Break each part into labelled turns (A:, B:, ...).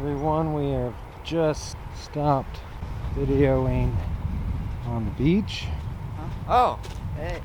A: everyone, we have just stopped videoing on the beach.
B: Oh, hey.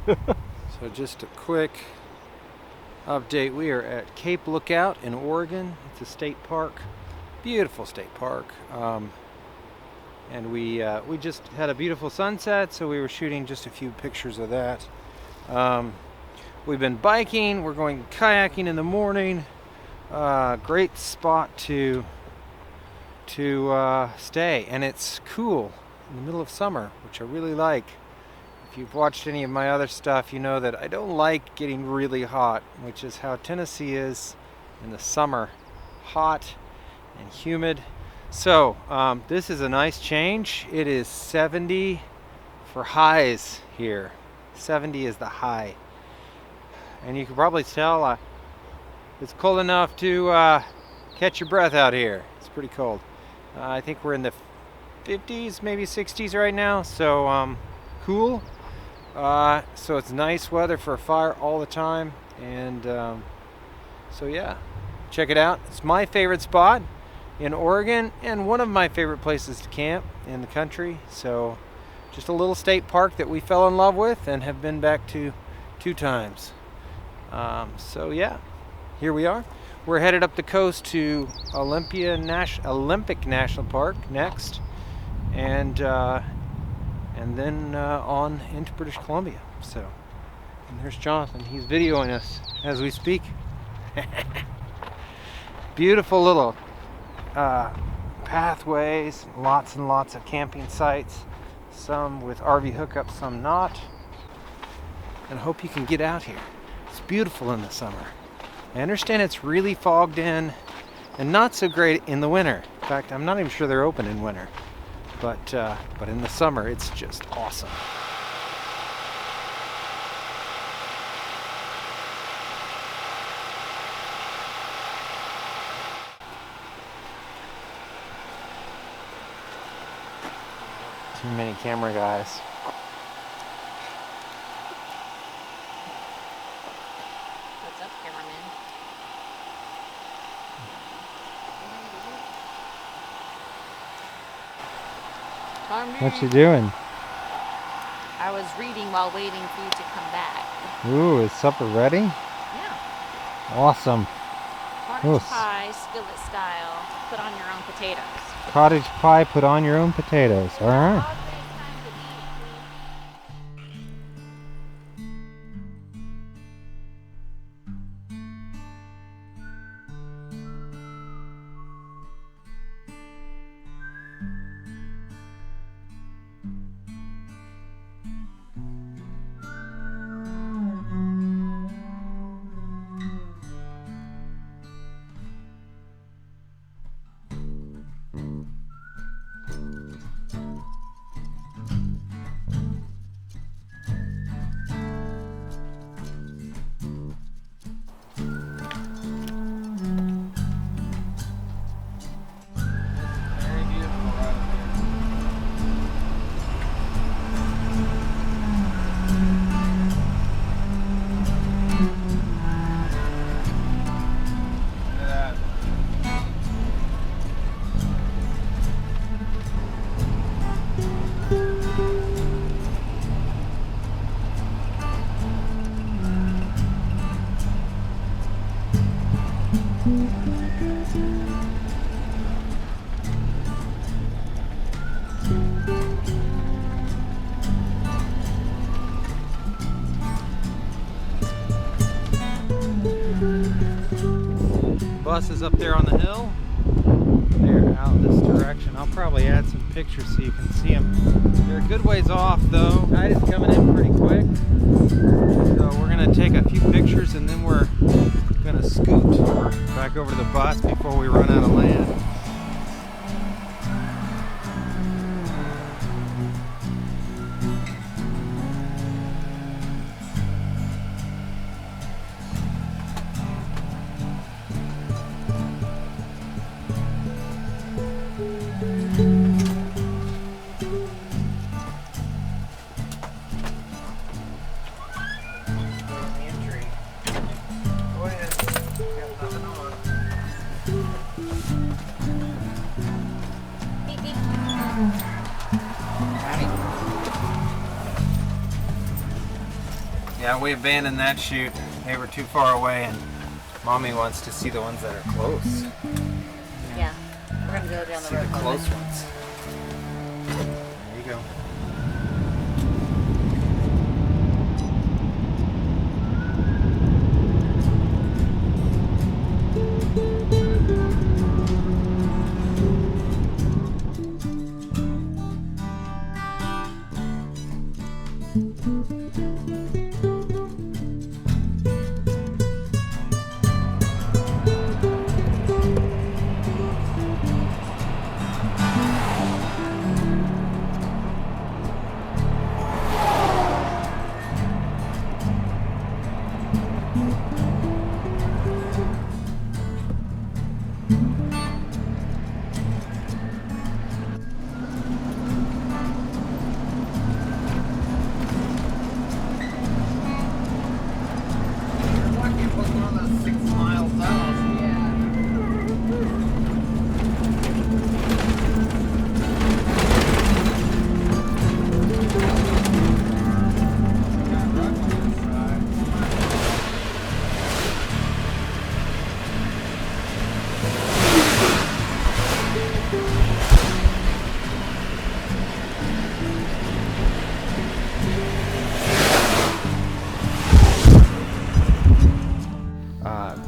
A: So just a quick update. We are at Cape Lookout in Oregon. It's a state park, beautiful state park. And we just had a beautiful sunset, so we were shooting just a few pictures of that. We've been biking, we're going kayaking in the morning. Great spot to stay, and it's cool in the middle of summer, which I really like. If you've watched any of my other stuff, you know that I don't like getting really hot, which is how Tennessee is in the summer, hot and humid. So this is a nice change. It is 70 for highs here. 70 is the high, and you can probably tell it's cold enough to catch your breath out here. It's pretty cold. I think we're in the 50s, maybe 60s right now, so cool. So it's nice weather for a fire all the time, and so yeah, check it out. It's my favorite spot in Oregon and one of my favorite places to camp in the country. So just a little state park that we fell in love with and have been back to 2 times. So yeah, here we are. We're headed up the coast to Olympic National Park next, and then on into British Columbia. So, and there's Jonathan. He's videoing us as we speak. Beautiful little pathways, lots and lots of camping sites, some with RV hookups, some not. And I hope you can get out here. It's beautiful in the summer. I understand it's really fogged in and not so great in the winter. In fact, I'm not even sure they're open in winter. But in the summer, it's just awesome. Too many camera guys.
C: What's up, cameraman?
A: What you doing?
C: I was reading while waiting for you to come back.
A: Ooh, is supper ready?
C: Yeah.
A: Awesome.
C: Cottage pie, skillet style. Put on your own potatoes.
A: Cottage pie, put on your own potatoes. All right. Bus is up there on the hill. They're out this direction. I'll probably add some pictures so you can see them. They're a good ways off though. Tide is coming in pretty quick. So we're gonna take a few pictures and then we're gonna scoot back over to the bus before we run out of land. Got nothing on. Yeah, we abandoned that shoot. They were too far away, and Mommy wants to see the ones that are close.
B: Yeah. We're gonna go down the
A: See
B: road.
A: the close ones. There you go.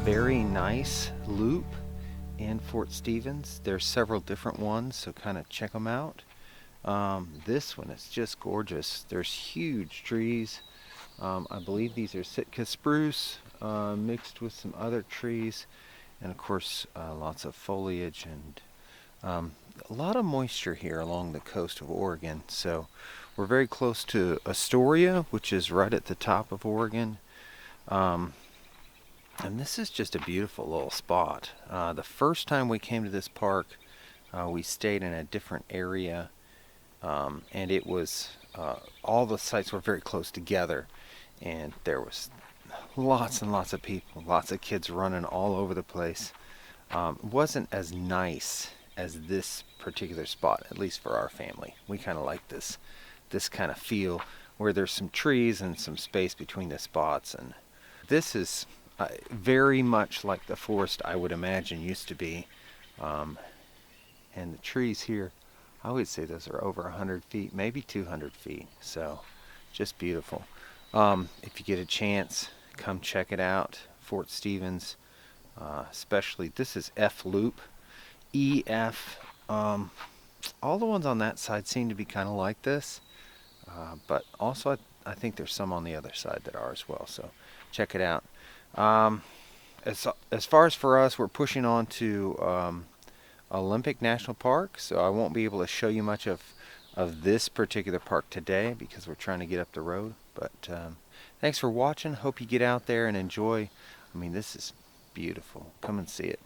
A: Very nice loop in Fort Stevens. There's several different ones, so kind of check them out. This one is just gorgeous. There's huge trees. I believe these are Sitka spruce mixed with some other trees, and of course lots of foliage and a lot of moisture here along the coast of Oregon. So we're very close to Astoria, which is right at the top of Oregon. And this is just a beautiful little spot. The first time we came to this park, we stayed in a different area, and it was all the sites were very close together, and there was lots and lots of people, lots of kids running all over the place. It wasn't as nice as this particular spot, at least for our family. We kind of like this kind of feel where there's some trees and some space between the spots, and this is very much like the forest I would imagine used to be. And the trees here, I would say those are over 100 feet, maybe 200 feet. So just beautiful. If you get a chance, come check it out. Fort Stevens, especially, this is F Loop, EF. All the ones on that side seem to be kind of like this, but also I think there's some on the other side that are as well. So check it out. As far as for us, we're pushing on to Olympic National Park, so I won't be able to show you much of this particular park today because we're trying to get up the road. But thanks for watching. Hope you get out there and enjoy. I mean, this is beautiful. Come and see it.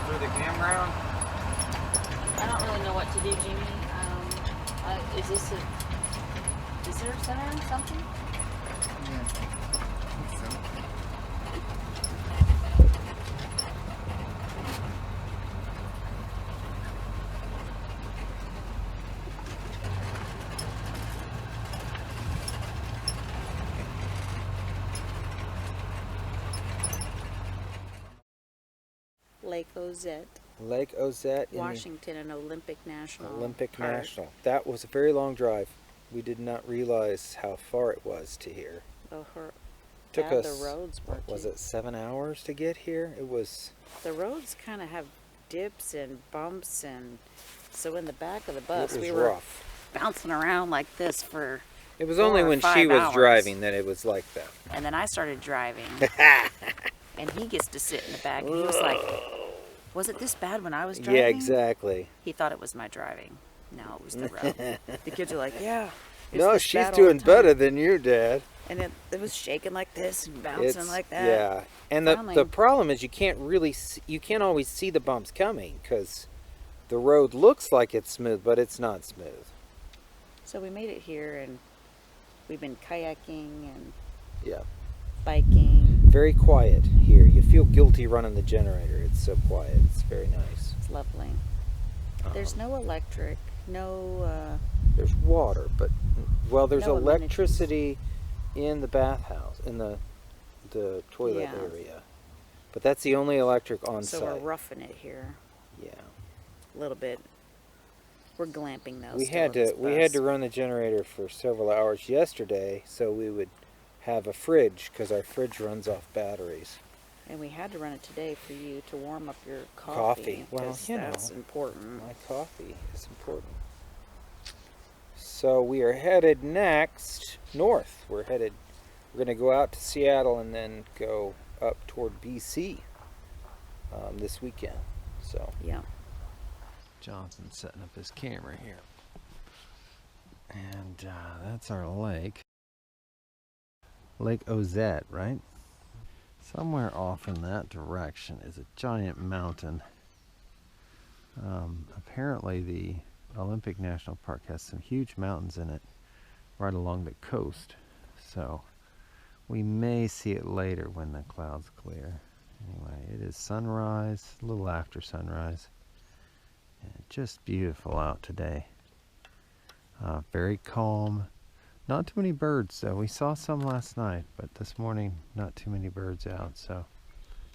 A: Through the campground?
B: I don't really know what to do, Jimmy. Is this a visitor center or something?
D: Yeah, I think so.
B: Lake Ozette
A: Lake Ozette in
B: Washington and Olympic
A: the
B: National
A: Olympic
B: Park.
A: National. That was a very long drive. We did not realize how far it was to here.
B: Oh,
A: Took
B: bad
A: us,
B: the roads were
A: what was
B: too.
A: it, 7 hours to get here? It was,
B: The roads kind of have dips and bumps, and so in the back of the
A: it
B: bus
A: was
B: we were
A: rough.
B: bouncing around like this for,
A: It was
B: 4
A: only
B: or
A: when
B: 5
A: she was
B: hours.
A: driving that it was like that.
B: And then I started driving, and he gets to sit in the back, and he was like, "Was it this bad when I was driving?"
A: Yeah, exactly.
B: He thought it was my driving. No, it was the road. The kids are like, "Yeah. it's
A: No,
B: this
A: she's
B: bad all the
A: doing
B: time."
A: better than you, Dad.
B: And it was shaking like this and bouncing like that.
A: Yeah, and the
B: Finally-
A: problem is you can't always see the bumps coming because the road looks like it's smooth, but it's not smooth.
B: So we made it here, and we've been kayaking and
A: Yeah,
B: biking.
A: very quiet here. You feel guilty running the generator. It's so quiet. It's very nice.
B: It's lovely. There's no electric, no.
A: There's water, but there's
B: No amenities.
A: electricity in the bathhouse, in the toilet
B: Yeah.
A: area. But that's the only electric on
B: So
A: site.
B: we're roughing it here
A: Yeah.
B: a little bit. We're glamping though.
A: We
B: still
A: had
B: in this
A: to
B: bus.
A: run the generator for several hours yesterday so we would have a fridge because our fridge runs off batteries.
B: And we had to run it today for you to warm up your
A: Coffee.
B: coffee.
A: Well,
B: 'cause
A: you know.
B: that's important.
A: My coffee is important. So we are headed next north. We're going to go out to Seattle and then go up toward BC this weekend. So
B: Yeah.
A: Jonathan's setting up his camera here. And that's our lake. Lake Ozette, right? Somewhere off in that direction is a giant mountain. Apparently the Olympic National Park has some huge mountains in it right along the coast. So we may see it later when the clouds clear. Anyway, it is sunrise, a little after sunrise. And just beautiful out today. Very calm. Not too many birds though. We saw some last night, but this morning not too many birds out. So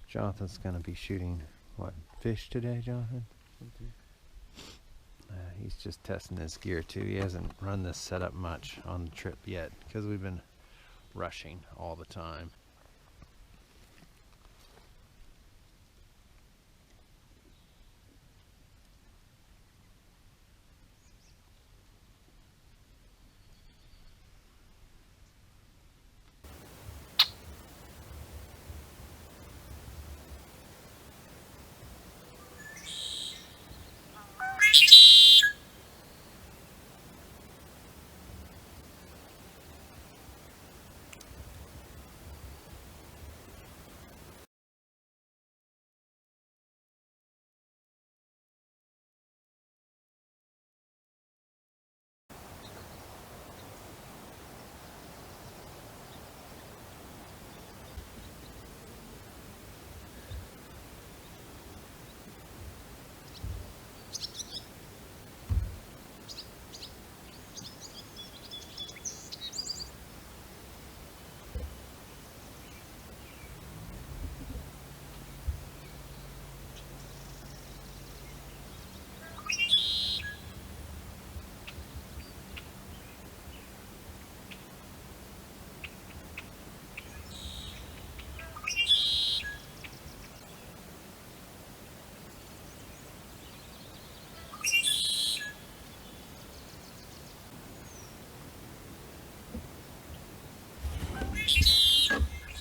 A: Jonathan's going to be shooting, what, fish today, Jonathan? He's just testing his gear too. He hasn't run this setup much on the trip yet because we've been rushing all the time.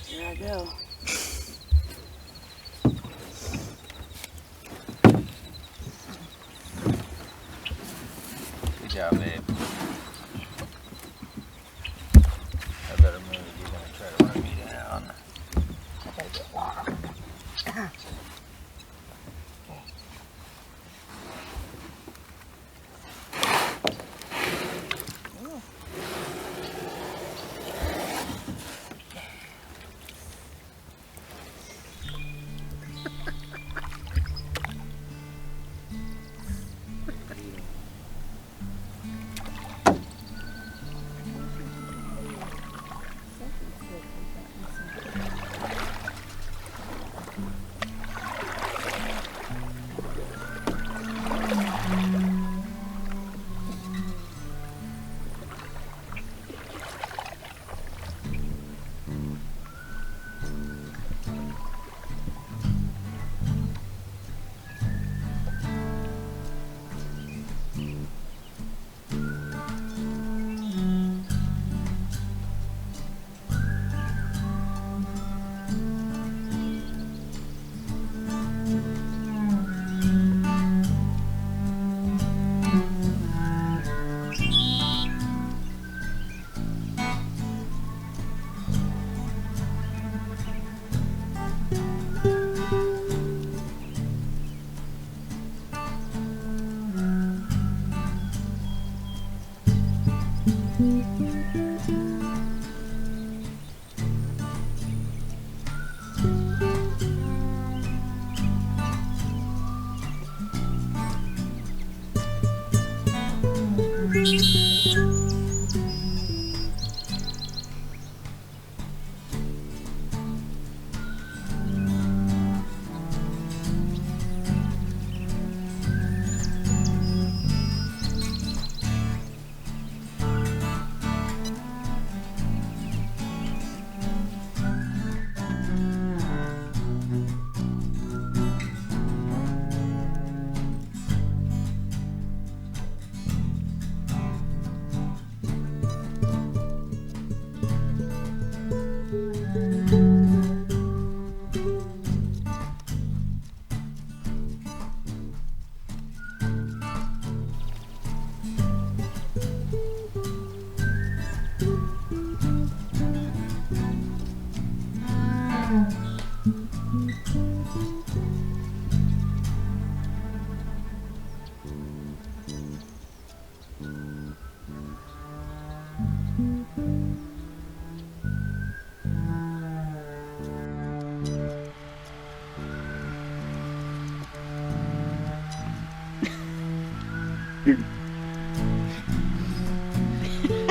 B: Here I go.
A: Good job, babe. I better move. You're going to try to run me down. I gotta get water.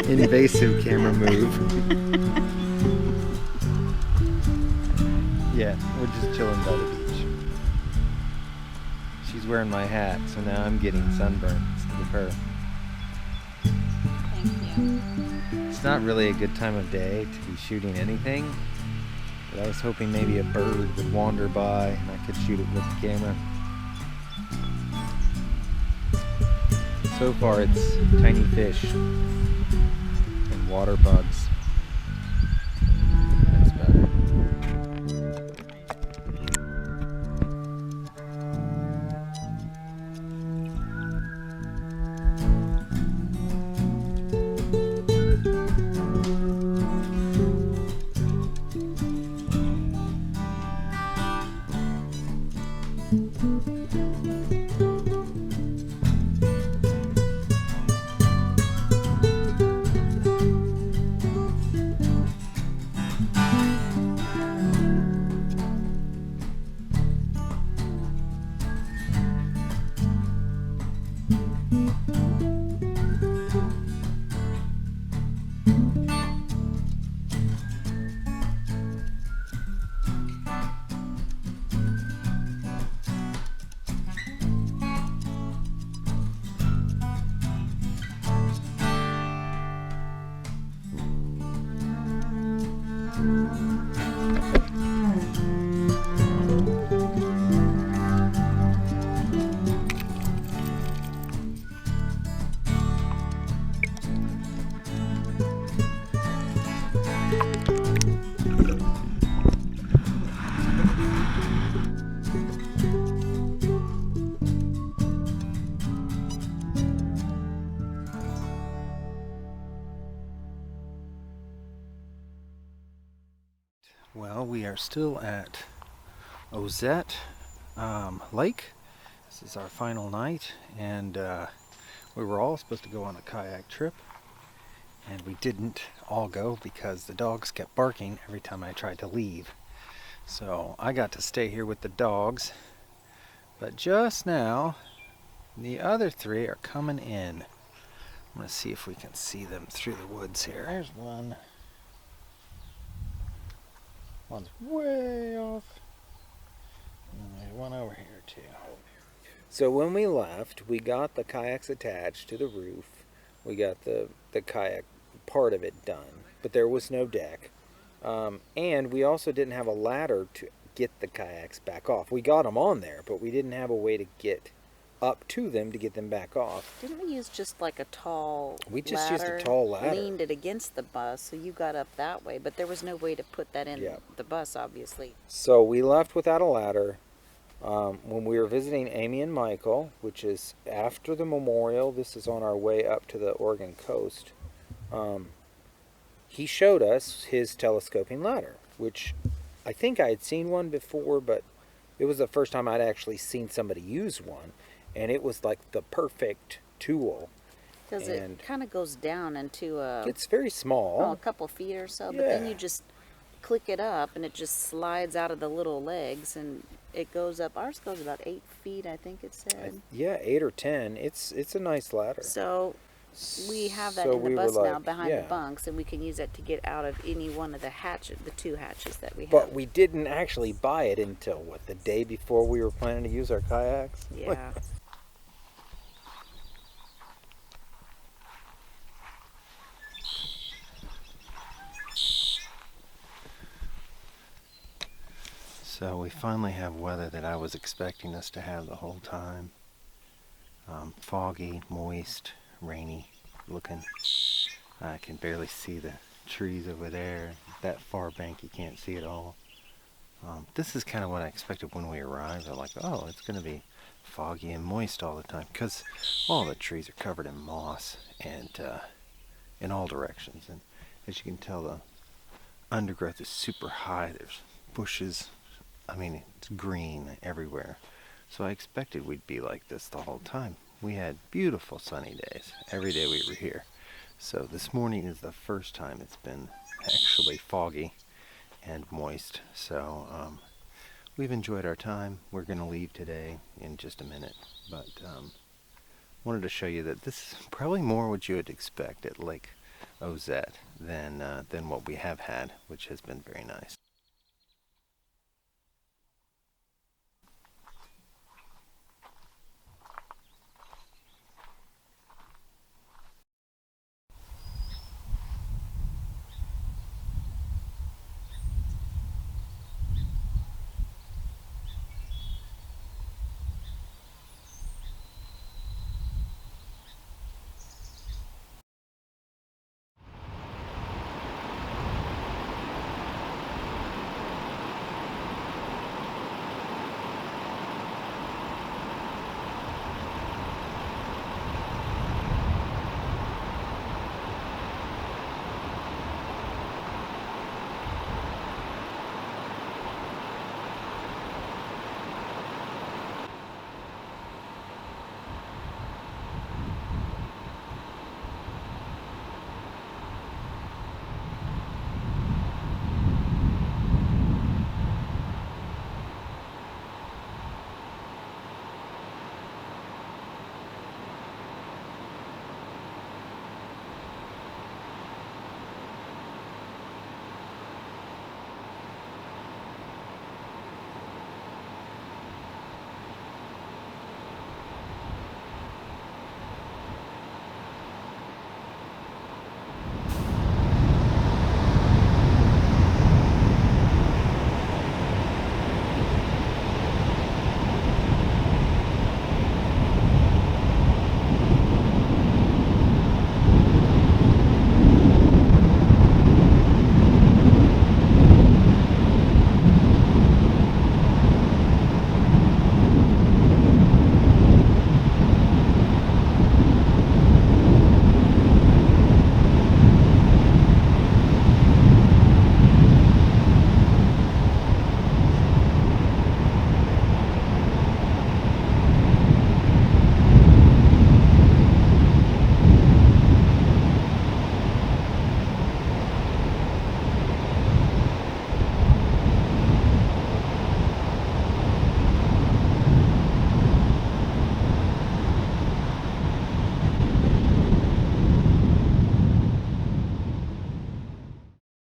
A: Invasive camera move. Yeah, we're just chilling by the beach. She's wearing my hat, so now I'm getting sunburned instead of her.
B: Thank you.
A: It's not really a good time of day to be shooting anything, but I was hoping maybe a bird would wander by and I could shoot it with the camera. So far it's tiny fish and water bugs. That's about it. Well, we are still at Ozette Lake. This is our final night, and we were all supposed to go on a kayak trip, and we didn't all go because the dogs kept barking every time I tried to leave. So I got to stay here with the dogs, but just now the other three are coming in. I'm going to see if we can see them through the woods here. There's one. One's way off. And there's one over here too. So when we left, we got the kayaks attached to the roof. We got the kayak part of it done, but there was no deck. And we also didn't have a ladder to get the kayaks back off. We got them on there, but we didn't have a way to get up to them to get them back off.
B: Didn't we use just like a tall
A: We just
B: ladder,
A: used a tall ladder.
B: leaned it against the bus, so you got up that way, but there was no way to put that in
A: Yep.
B: the bus, obviously.
A: So we left without a ladder. When we were visiting Amy and Michael, which is after the memorial, this is on our way up to the Oregon coast, he showed us his telescoping ladder, which I think I had seen one before, but it was the first time I'd actually seen somebody use one, and it was like the perfect tool.
B: Because it kind of goes down into
A: It's very small.
B: a couple feet or so, but then you just click it up and it just slides out of the little legs and it goes up. Ours goes about 8 feet, I think it said.
A: Yeah, 8 or 10. It's a nice ladder.
B: So we have that
A: So
B: in the
A: we were
B: bus now
A: like,
B: behind
A: yeah.
B: the bunks, and we can use that to get out of any one of the hatches, the 2 hatches that we have.
A: But we didn't actually buy it until, what, the day before we were planning to use our kayaks?
B: Yeah.
A: So we finally have weather that I was expecting us to have the whole time. Foggy, moist, rainy looking. I can barely see the trees over there. That far bank you can't see at all. This is kind of what I expected when we arrived. I'm like, oh, it's going to be foggy and moist all the time because all the trees are covered in moss and in all directions. And as you can tell, the undergrowth is super high. There's bushes. I mean, it's green everywhere. So I expected we'd be like this the whole time. We had beautiful sunny days every day we were here. So this morning is the first time it's been actually foggy and moist. So we've enjoyed our time. We're going to leave today in just a minute. But wanted to show you that this is probably more what you would expect at Lake Ozette than what we have had, which has been very nice.